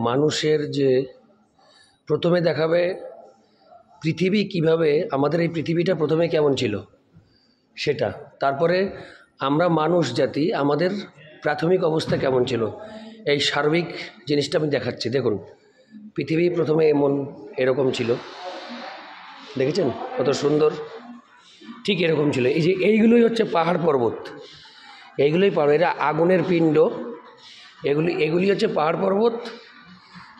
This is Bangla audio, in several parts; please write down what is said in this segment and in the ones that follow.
মানুষের যে প্রথমে দেখাবে পৃথিবী কিভাবে, আমাদের এই পৃথিবীটা প্রথমে কেমন ছিল সেটা, তারপরে আমরা মানুষ জাতি আমাদের প্রাথমিক অবস্থা কেমন ছিল, এই সার্বিক জিনিসটা আমি দেখাচ্ছি। দেখুন, পৃথিবী প্রথমে এরকম ছিল, দেখেছেন কত সুন্দর, ঠিক এরকম ছিল। এই যে এইগুলোই হচ্ছে পাহাড় পর্বত, এইগুলোই পাহাড়, এরা আগুনের পিণ্ড, এগুলি হচ্ছে পাহাড় পর্বত।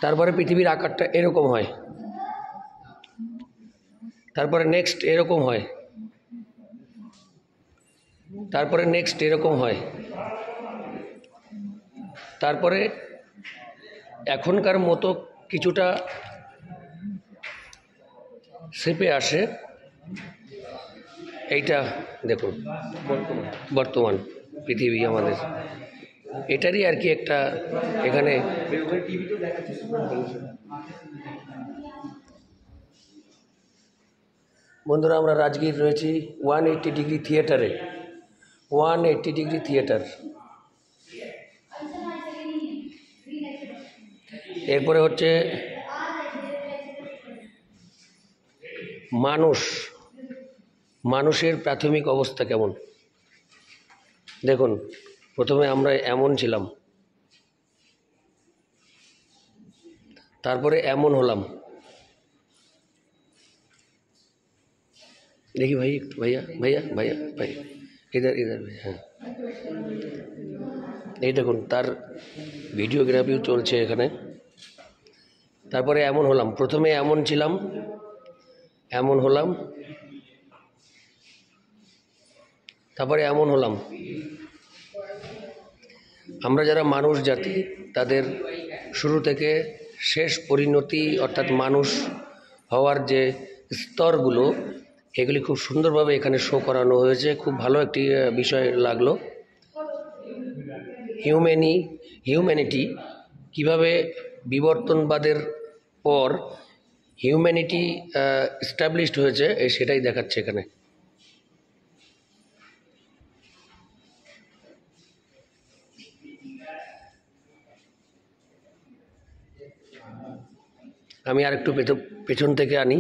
তারপরে পৃথিবীর আকারটা এরকম হয়, তারপরে নেক্সট এরকম হয়, তারপরে নেক্সট এরকম হয়, তারপরে এখনকার মতো কিছুটা শেপে আসে। এইটা দেখুন বর্তমান পৃথিবী আমাদের, এটারই আর কি একটা এখানে। বন্ধুরা, আমরা রাজগীর রয়েছি 180 ডিগ্রি থিয়েটারে, 180 ডিগ্রি থিয়েটার। এরপরে হচ্ছে মানুষের প্রাথমিক অবস্থা কেমন। দেখুন, প্রথমে আমরা এমন ছিলাম, তারপরে এমন হলাম। দেখি ভাই, ভাইয়া ভাইয়া ভাইয়া ভাই, ইধার ইধার ভাই, হ্যাঁ এই দেখুন, তার ভিডিওগ্রাফিও চলছে এখানে। তারপরে এমন হলাম, প্রথমে এমন ছিলাম, এমন হলাম, তারপরে এমন হলাম। আমরা যারা মানুষ জাতি, তাদের শুরু থেকে শেষ পরিণতি, অর্থাৎ মানুষ হওয়ার যে স্তরগুলো, এগুলি খুব সুন্দরভাবে এখানে শো করানো হয়েছে। খুব ভালো একটি বিষয় লাগলো। হিউম্যানিটি কিভাবে বিবর্তনবাদের পর হিউম্যানিটি এস্টাবলিশড হয়েছে, সেটাই দেখাচ্ছে এখানে। আমি আর একটু পেছন থেকে আনি,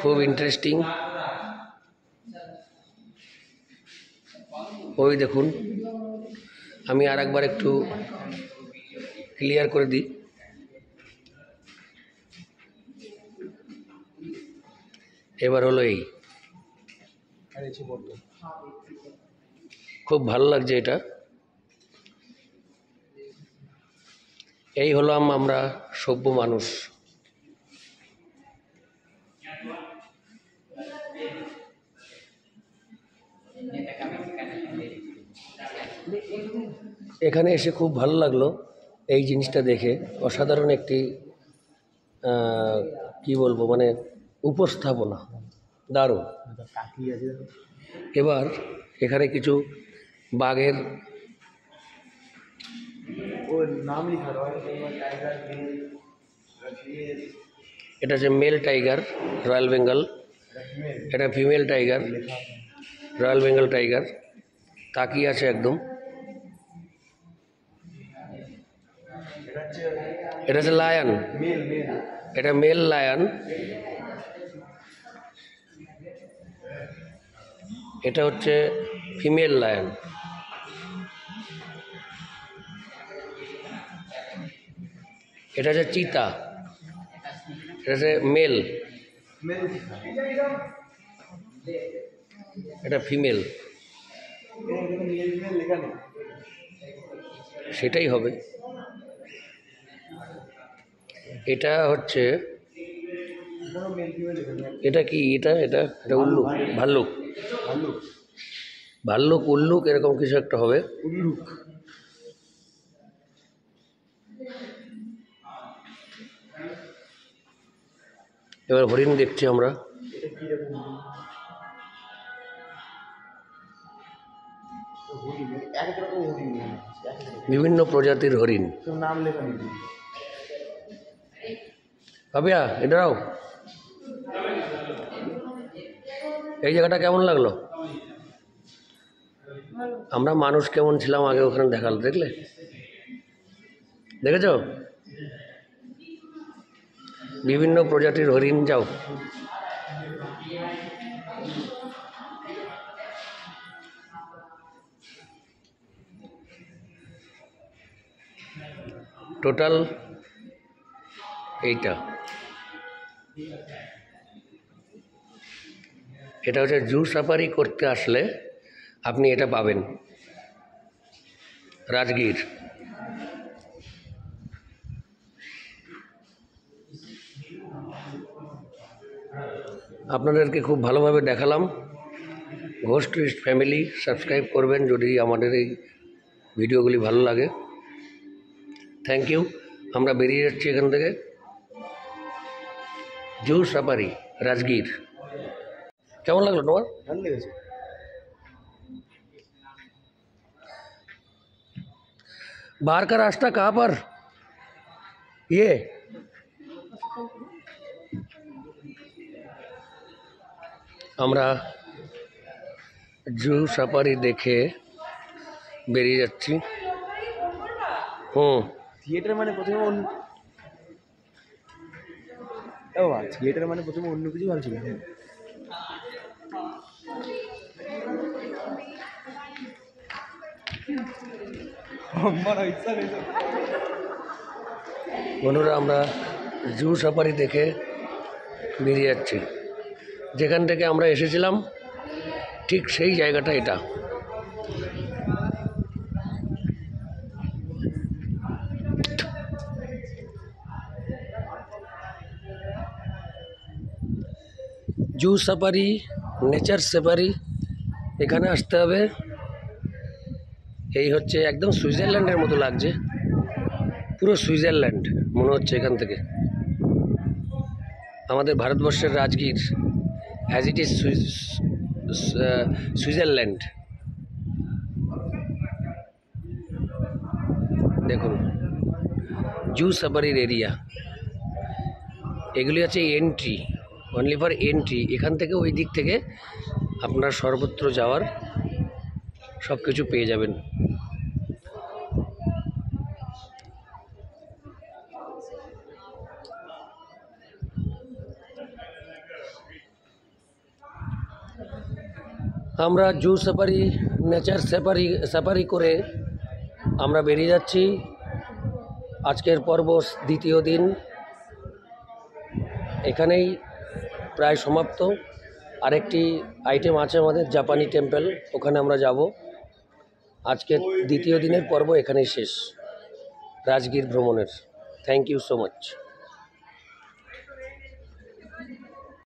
খুব ইন্টারেস্টিং। ওই দেখুন, আমি আর একবার একটু ক্লিয়ার করে দিই। এবার হলো এই, খুব ভালো লাগছে এটা। এই হলাম আমরা সভ্য মানুষ। এখানে এসে খুব ভালো লাগলো এই জিনিসটা দেখে, অসাধারণ একটি কি বলবো, মানে উপস্থাপনা, দারুণ। এবার এখানে কিছু বাঘের নাম লেখা, এটা হচ্ছে মেল টাইগার রয়্যাল বেঙ্গল, এটা female tiger royal Bengal tiger, তাকিয়ে আছে একদম। এটা হচ্ছে লায়ন, এটা মেল লায়ন, এটা হচ্ছে ফিমেল লায়ন। এটা হচ্ছে চিতা, এটা হচ্ছে মেল, এটা ফিমেল। সেটাই হবে। এটা হচ্ছে, এটা কি, এটা এটা এটা উল্লুক, ভাল্লুক উল্লুক এরকম কিছু একটা হবে। এবার হরিণ দেখছি আমরা, বিভিন্ন প্রজাতির হরিণ। ভাবিয়া এটাও, এই জায়গাটা কেমন লাগলো? আমরা মানুষ কেমন ছিলাম আগে ওখানে দেখালো, দেখলে? দেখেছ বিভিন্ন প্রজাতির হরিণ। যাও টোটাল এইটা, এটা হচ্ছে জু সাফারি করতে আসলে আপনি এটা পাবেন, রাজগীর। আপনাদেরকে খুব ভালোভাবে দেখালাম। ঘোষ টুরিস্ট ফ্যামিলি সাবস্ক্রাইব করবেন যদি আমাদের এই ভিডিওগুলি ভালো লাগে। Thank you. আমরা বেরিয়ে যাচ্ছি এখান থেকে। Zoo safari Rajgir. কেমন লাগলো তোমার? ভালো লেগেছে। बाहर का रास्ता कहाँ पर? ये আমরা জু সাফারি দেখে বেরিয়ে যাচ্ছি। থিয়েটার মানে প্রথমে থিয়েটার মানে প্রথমে অন্য কিছু ভাবছিলাম। বন্ধুরা আমরা জু সাফারি দেখে বেরিয়ে যাচ্ছি। যেখান থেকে আমরা এসেছিলাম ঠিক সেই জায়গাটা এটা। জু সাফারি, নেচার সাফারি, এখানে আসতে হবে। এই হচ্ছে একদম সুইজারল্যান্ডের মতো লাগছে, পুরো সুইজারল্যান্ড মনে হচ্ছে এখান থেকে। আমাদের ভারতবর্ষের Rajgir, as it is Switzerland. দেখুন জু সাফারির এরিয়া, এগুলি আছে এন্ট্রি, অনলি ফর এন্ট্রি। এখান থেকে ওই দিক থেকে আপনার সর্বত্র যাওয়ার সব কিছু পেয়ে যাবেন। আমরা জু সাফারি, নেচার সাফারি করে আমরা বেরিয়ে যাচ্ছি। আজকের পর্ব দ্বিতীয় দিন এখানেই প্রায় সমাপ্ত। আরেকটি আইটেম আছে আমাদের, জাপানি টেম্পল, ওখানে আমরা যাব। আজকের দ্বিতীয় দিনের পর্ব এখানেই শেষ রাজগীর ভ্রমণের। Thank you so much.